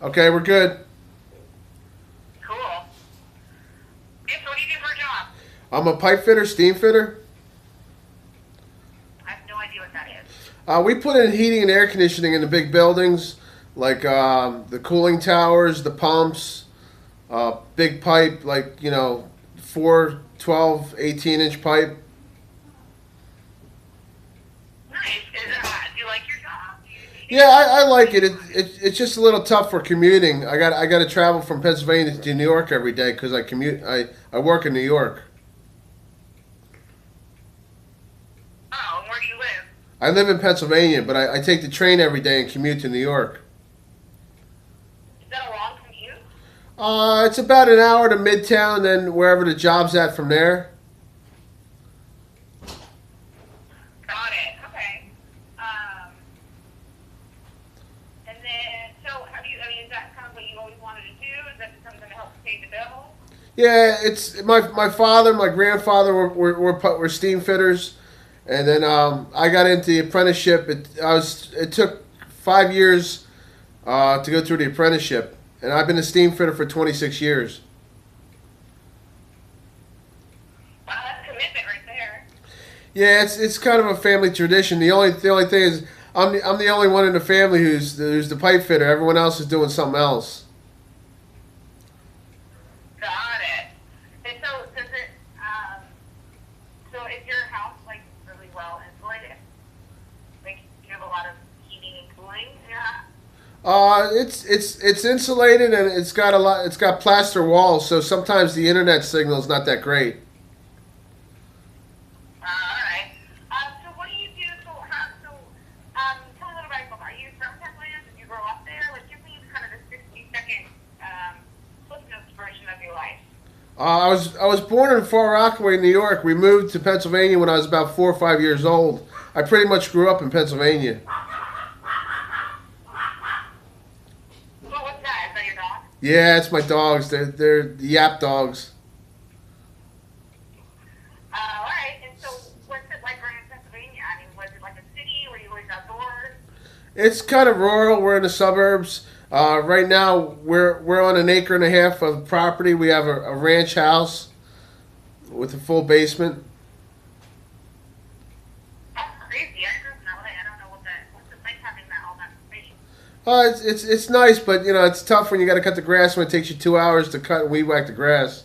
Okay, we're good. Cool. Okay, so what do you do for a job? I'm a pipe fitter, steam fitter. I have no idea what that is. We put in heating and air conditioning in the big buildings, like the cooling towers, the pumps, big pipe, like, 4, 12, 18-inch pipe. Nice. Do you like your job? Do you hate Yeah, it? I What like do it. you want? It's just a little tough for commuting. I got to travel from Pennsylvania to New York every day because I work in New York. Oh, and where do you live? I live in Pennsylvania, but I take the train every day and commute to New York. Is that a long commute? It's about an hour to Midtown, then wherever the job's at from there. Got it. Okay. Um, and then, so I mean, is that kind of what you always wanted to do? Is that something to help pay the bills? Yeah, it's my father, my grandfather were steam fitters, and then I got into the apprenticeship. It took 5 years to go through the apprenticeship, and I've been a steam fitter for 26 years. Wow, that's commitment right there. Yeah, it's kind of a family tradition. The only thing is I'm the only one in the family who's the pipe fitter. Everyone else is doing something else. Got it. And so, so is your house like really well insulated? Like, do you have a lot of heating and cooling in your house? It's insulated and it's got a lot. It's got plaster walls, so sometimes the internet signal's not that great. All right. So what do you do? Tell me a little bit about. Are you from Pennsylvania? Did you grow up there? Like, give me kind of the 60-second Cliff Notes version of your life. I was born in Far Rockaway, New York. We moved to Pennsylvania when I was about 4 or 5 years old. I pretty much grew up in Pennsylvania. Well, what's that? Is that your dog? Yeah, it's my dogs. They're yap dogs. All right. And so, what's it like growing in Pennsylvania? I mean, was it like a city? Were you always outdoors? It's kind of rural. We're in the suburbs. Right now, we're on an acre and a half of property. We have a ranch house with a full basement. That's crazy. I grew up in LA. I don't know what's it like having that all that space. It's nice, but it's tough when you got to cut the grass when it takes you 2 hours to cut and weed whack the grass.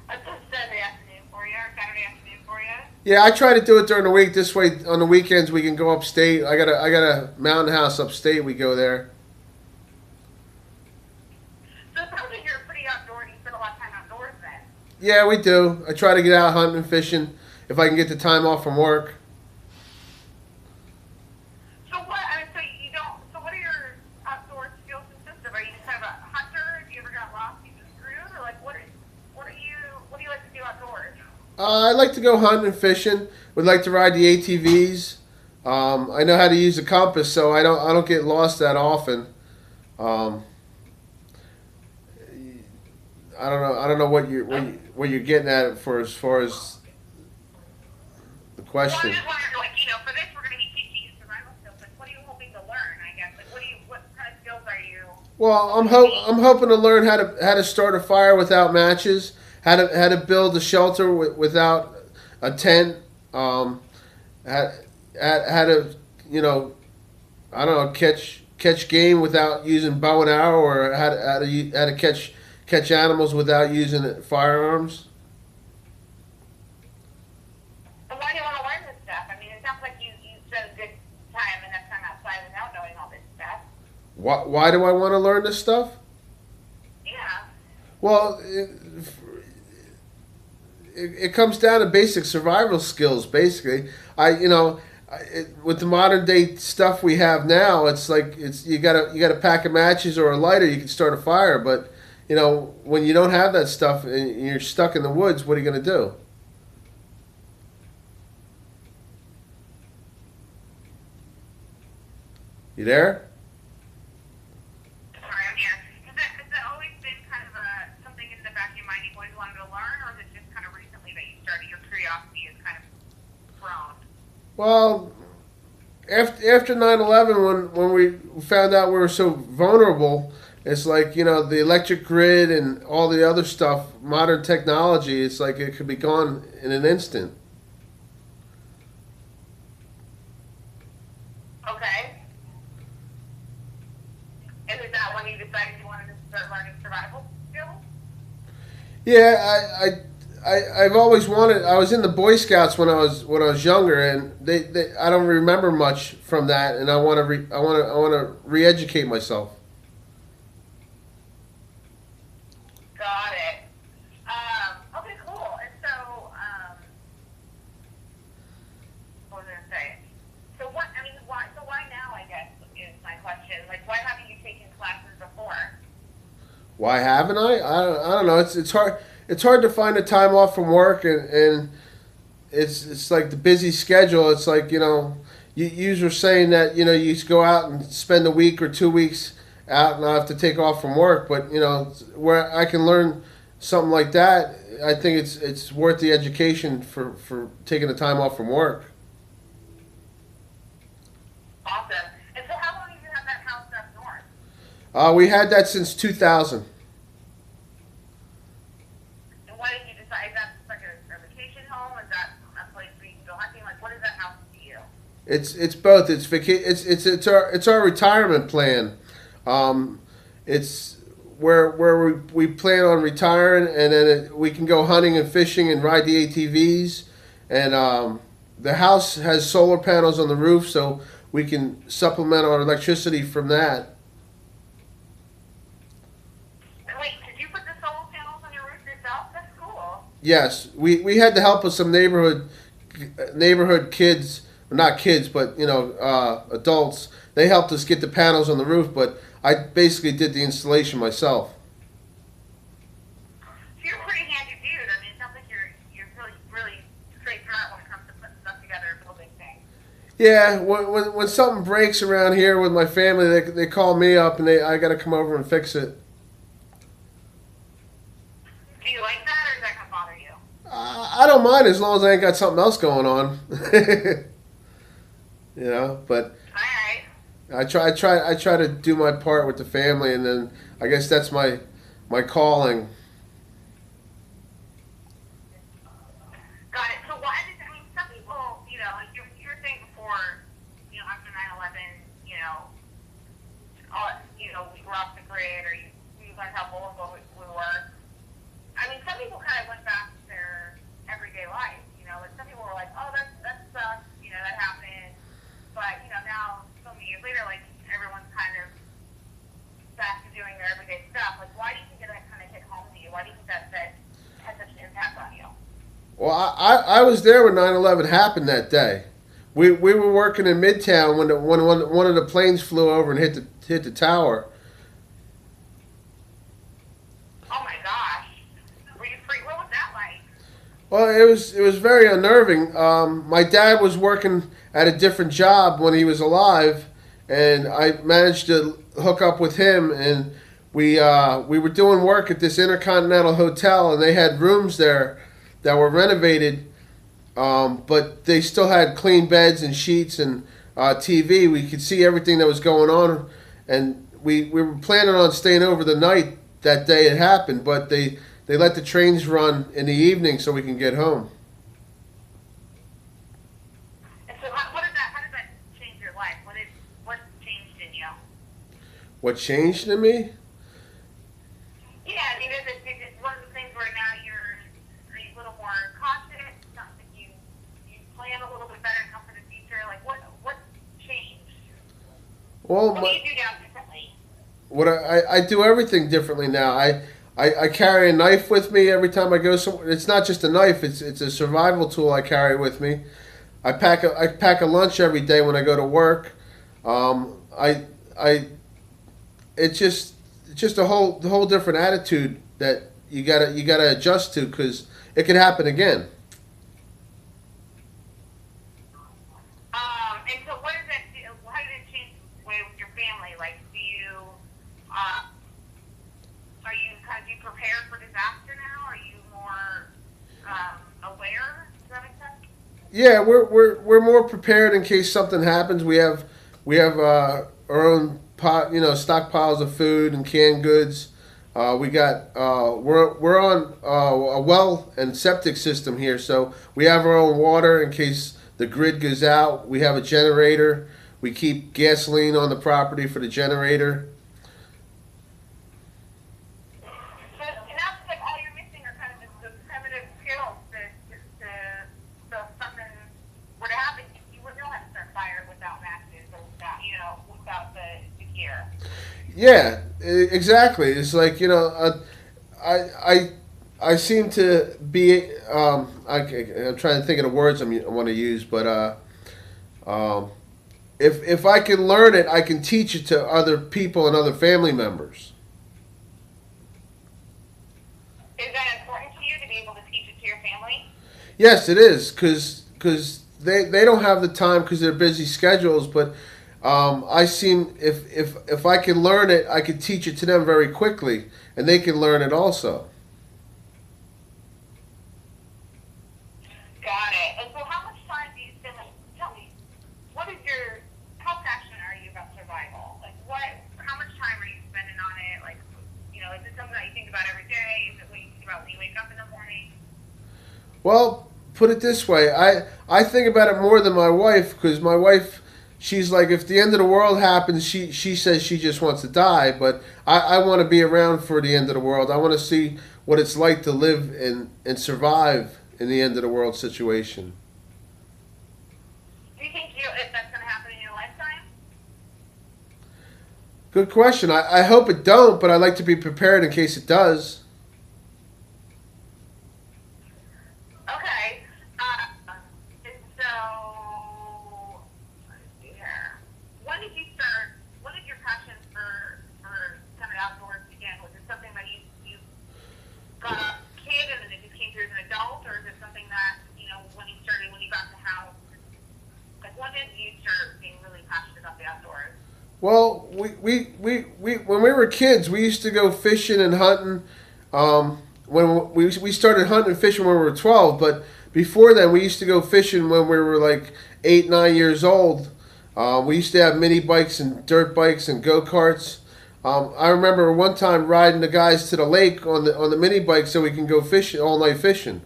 That's a Saturday afternoon for you, or Saturday afternoon for you. Yeah, I try to do it during the week. This way, on the weekends we can go upstate. I got a mountain house upstate. We go there. So it sounds like you're pretty outdoors. You spend a lot of time outdoors then. Yeah, we do. I try to get out hunting and fishing if I can get the time off from work. So what? So you don't. So what are your outdoor skills consist of? Are you just kind of a hunter? Have you ever got lost and screwed, or like what are you? What do you like to do outdoors? I like to go hunting and fishing. Would like to ride the ATVs. I know how to use a compass, so I don't get lost that often. Um, I don't know what you're getting at for as far as the Well, I'm question. just wondering, like, for this we're going to be teaching you survival skills. Like, what are you hoping to learn? I guess. Like, what kind of skills are you Well, hoping to gain? I'm hoping to learn how to start a fire without matches, how to build a shelter without a tent, how, how to I don't know, catch game without using bow and arrow, or how to catch animals without using firearms. And why do you want to learn this stuff? I mean, it sounds like you spend a good time enough time outside without knowing all this stuff. Why do I want to learn this stuff? Yeah. Well, it comes down to basic survival skills. Basically, with the modern day stuff we have now, it's like you gotta pack of matches or a lighter. You can start a fire, but when you don't have that stuff and you're stuck in the woods, what are you gonna do? You there? Sorry, I'm here. Has that always been kind of something in the back of your mind you've always wanted to learn, or is it just kind of recently that you started your curiosity has kind of grown? Well, after 9/11, when we found out we were so vulnerable, it's like, the electric grid and all the other stuff, modern technology. It's like it could be gone in an instant. Okay. And is that when you decided you wanted to start learning survival skills? Yeah, I've always wanted. I was in the Boy Scouts when I was younger, and they I don't remember much from that, and I want to re-educate myself. Got it. Okay, cool. And so, what was I gonna say? So what? I mean, why? So why now? I guess is my question. Like, why haven't you taken classes before? Why haven't I? I don't know. It's hard. It's hard to find a time off from work, and it's like the busy schedule. It's like, you were saying that, you just go out and spend a week or 2 weeks out, and I have to take off from work. But where I can learn something like that, I think it's worth the education for taking the time off from work. Awesome. And so, how long have you had that house up north? We had that since 2000. And why did you decide? Is that like a vacation home? Is that a place where you can go hunting? Like, what is that house to you? It's both. It's our retirement plan. It's where we plan on retiring, and then we can go hunting and fishing and ride the ATVs. And the house has solar panels on the roof, so we can supplement our electricity from that. And wait, did you put the solar panels on your roof yourself? That's cool. Yes, we had the help of some neighborhood kids, not kids, but adults. They helped us get the panels on the roof, but I basically did the installation myself. So you're a pretty handy dude. I mean, it sounds like you're really really straight smart when it comes to putting stuff together and building things. Yeah, when something breaks around here with my family, they call me up, and I got to come over and fix it. Do you like that, or is that gonna bother you? I don't mind as long as I ain't got something else going on. But All right. I try to do my part with the family, and then I guess that's my calling. Got it. So why did, I mean, some people, like you were saying before, after 9/11, we were off the grid, or you learned how vulnerable we were. I mean, some people kind of went back to their everyday life, like some people were like, oh, that sucks, that happened. But, now, so many years later, like, everyone's kind of back to doing their everyday stuff. Like, why do you think that kind of hit home to you? Why do you think that had such an impact on you? Well, I was there when 9/11 happened that day. We were working in Midtown when one of the planes flew over and hit the tower. Oh, my gosh. Were you free? What was that like? Well, it was very unnerving. My dad was working at a different job when he was alive, and I managed to hook up with him, and we were doing work at this Intercontinental Hotel, and they had rooms there that were renovated, but they still had clean beds and sheets and TV. We could see everything that was going on, and we were planning on staying over the night that day it happened, but they let the trains run in the evening so we can get home. And so how did that change your life? What changed in you? What changed in me? Yeah, I mean, is it one of the things where now are you a little more cautious? Something you plan a little bit better now for the future? Like, what changed? Well, What do you do now differently? what I do everything differently now. I carry a knife with me every time I go somewhere. It's not just a knife; it's a survival tool I carry with me. I pack a lunch every day when I go to work. I it's just the whole different attitude that you gotta adjust to, because it could happen again. And so what does that do? How did it change the way with your family? Like, uh, do you prepare for disaster now? Are you more, aware? Does that make sense? Yeah, we're more prepared in case something happens. We have our own pot, stockpiles of food and canned goods. We're on a well and septic system here, so we have our own water in case the grid goes out. We have a generator. We keep gasoline on the property for the generator. So it sounds like all you're missing are kind of the primitive skills so if something were to happen, you wouldn't know how to start fire without matches or without the gear. Yeah, exactly. It's like I I I seem to be I'm trying to think of the words I want to use, but um, if I can learn it, I can teach it to other people and other family members. Is that important to you to be able to teach it to your family? Yes, it is because they don't have the time because they're busy schedules. But I seem if I can learn it, I can teach it to them very quickly, and they can learn it also. Got it. And so how much time do you spend, tell me, how passionate are you about survival? Like how much time are you spending on it? Like, is it something that you think about every day? Is it what you think about when you wake up in the morning? Well, put it this way, I think about it more than my wife because my wife. She's like, if the end of the world happens, she says she just wants to die, but I want to be around for the end of the world. I want to see what it's like to live and survive in the end of the world situation. Do you think if that's going to happen in your lifetime? Good question. I hope it don't, but I like to be prepared in case it does. Okay. And so, let's see here. When did your passion for kind of outdoors begin? Was it something that you got a kid and then it just came through as an adult, or is it something that, when you got in the house, like when did you start being really passionate about the outdoors? Well, we when we were kids, we used to go fishing and hunting. When we started hunting and fishing when we were 12, but before then, we used to go fishing when we were like 8, 9 years old. We used to have mini bikes and dirt bikes and go karts. I remember one time riding the guys to the lake on the mini bike so we can go fishing all night fishing.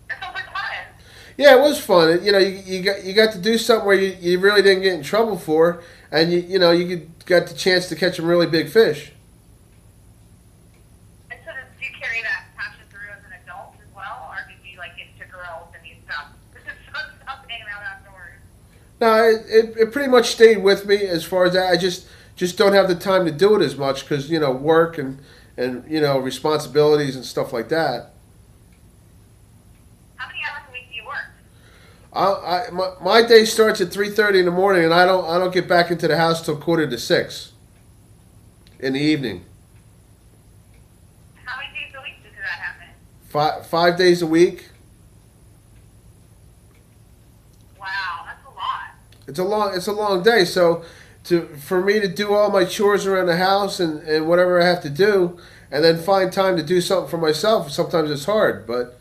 That sounds like fun. Yeah, it was fun. You got to do something where you really didn't get in trouble for, and got the chance to catch some really big fish. And so did you carry that passion through as an adult as well, or did you like get to girls and you stopped hanging out outdoors? No, it pretty much stayed with me as far as that. I just don't have the time to do it as much because work and responsibilities and stuff like that. How many hours a week do you work? My day starts at 3:30 in the morning, and I don't get back into the house till 5:45 in the evening. How many days a week does that happen? 5 days a week. Wow, that's a lot. It's a long day. So for me to do all my chores around the house and whatever I have to do, and then find time to do something for myself, sometimes it's hard. But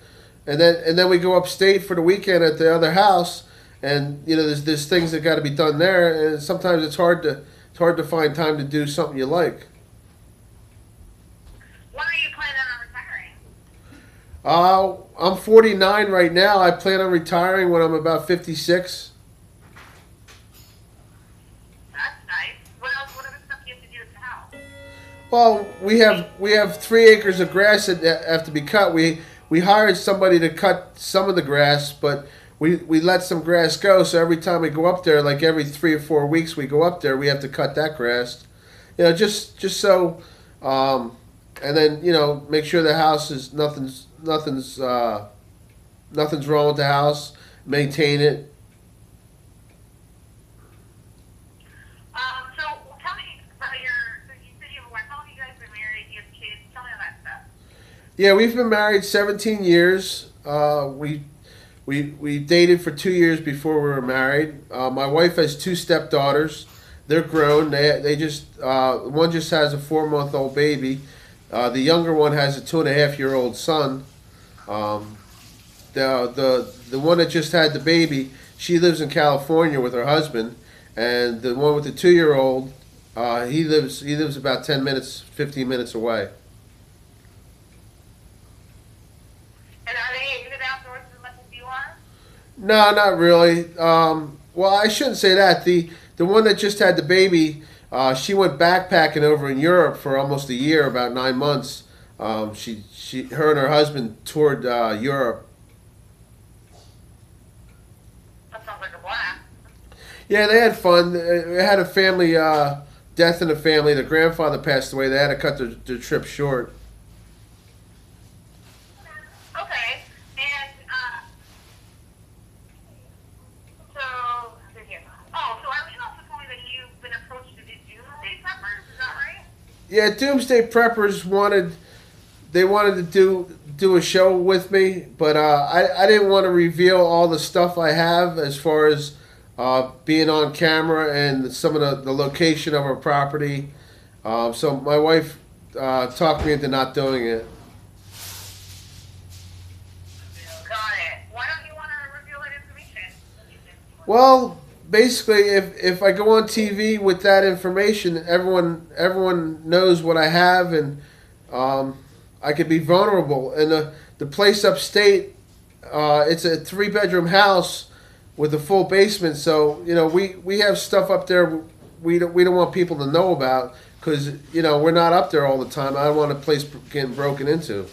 and then we go upstate for the weekend at the other house, and there's things that got to be done there, and sometimes it's hard to find time to do something you like. When are you planning on retiring? I'm 49 right now. I plan on retiring when I'm about 56. That's nice. What else? What other stuff do you have to do at the house? Well, we have 3 acres of grass that have to be cut. We hired somebody to cut some of the grass, but we let some grass go. So every time we go up there, like every 3 or 4 weeks, we go up there. We have to cut that grass, just so, and then make sure the house is nothing's wrong with the house. Maintain it. So tell me about so you said you have a wife. How long have you guys been married? Do you have kids? Tell me all that stuff. Yeah, we've been married 17 years. We dated for 2 years before we were married. My wife has two stepdaughters. They're grown. They just one just has a 4-month-old baby. The younger one has a 2.5-year-old son. The one that just had the baby, she lives in California with her husband, and the one with the 2-year-old, he lives about 10 minutes, 15 minutes away. And are they into the outdoors as much as you are? No, not really. Well, I shouldn't say that. The one that just had the baby, she went backpacking over in Europe for almost a year, about 9 months. Her and her husband toured Europe. That sounds like a blast. Yeah, they had fun. They had a family death in the family. The grandfather passed away. They had to cut their trip short. Okay. And so Eileen also told me that you've been approached to do Doomsday Preppers. Is that right? Yeah, Doomsday Preppers wanted to do a show with me, but I didn't want to reveal all the stuff I have as far as being on camera and some of the location of our property. So my wife talked me into not doing it. Got it. Why don't you want to reveal that information? Well, basically, if I go on TV with that information, everyone knows what I have, and I could be vulnerable. And the place upstate, it's a 3-bedroom house with a full basement. So we have stuff up there we don't want people to know about because we're not up there all the time. I don't want a place getting broken into.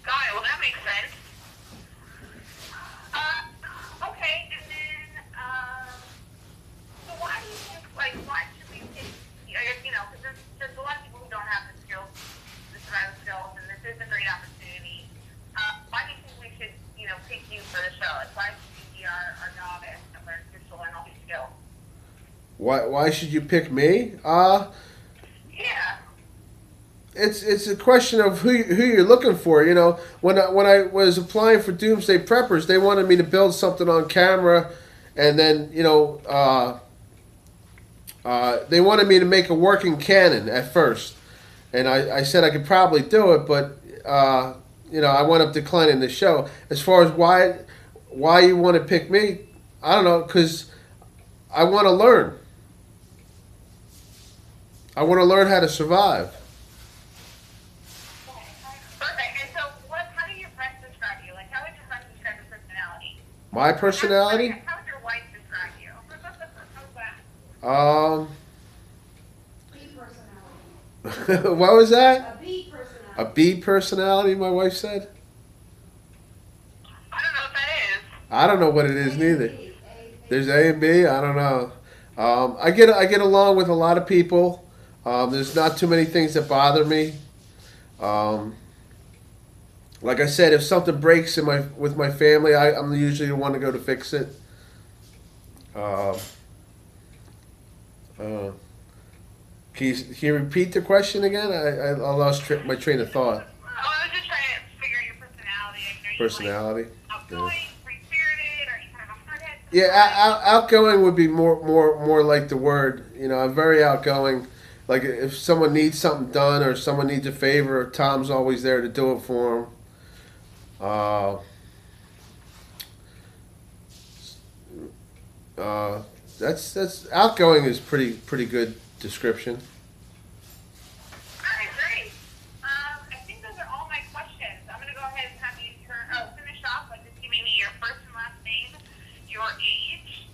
Got it. Well, that makes sense. Okay, and then, so why do you think, why should we pick, I guess, because there's a lot of people who don't have the skills, the survival skills, and this is a great opportunity. Why do you think we should, pick you for the show? Why should you be our novice and learn to learn all these skills? Why should you pick me? Yeah. It's a question of who you're looking for. When I was applying for Doomsday Preppers, they wanted me to build something on camera, and then they wanted me to make a working cannon at first, and I said I could probably do it, but I wound up declining the show. As far as why you want to pick me, I don't know, because I want to learn. I want to learn how to survive. Perfect. And so, how do your friends describe you? How would your friends describe your personality? My personality? How would your wife describe you? How's that? B personality. What was that? A B personality. A B personality, my wife said? I don't know what that is. I don't know what it is neither. There's A and B? I don't know. I get along with a lot of people. There's not too many things that bother me. Like I said, if something breaks with my family, I'm usually the one to go to fix it. Can you repeat the question again? I lost my train of thought. I was just trying to figure out your personality. Personality? Outgoing, free-spirited, or you kind of a hardhead? Yeah, outgoing would be more like the word. I'm very outgoing. Like if someone needs something done or someone needs a favor, Tom's always there to do it for them. That's outgoing is pretty good description. All right, great. I think those are all my questions. I'm going to go ahead and have you finish off by just giving me your first and last name, your age,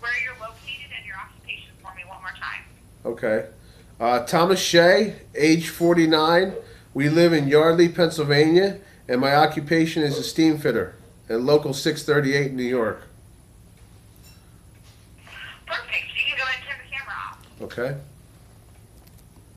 where you're located, and your occupation for me one more time. Okay. Thomas Shea, age 49. We live in Yardley, Pennsylvania, and my occupation is a steam fitter at Local 638 in New York. Perfect. You can go ahead and turn the camera off. Okay.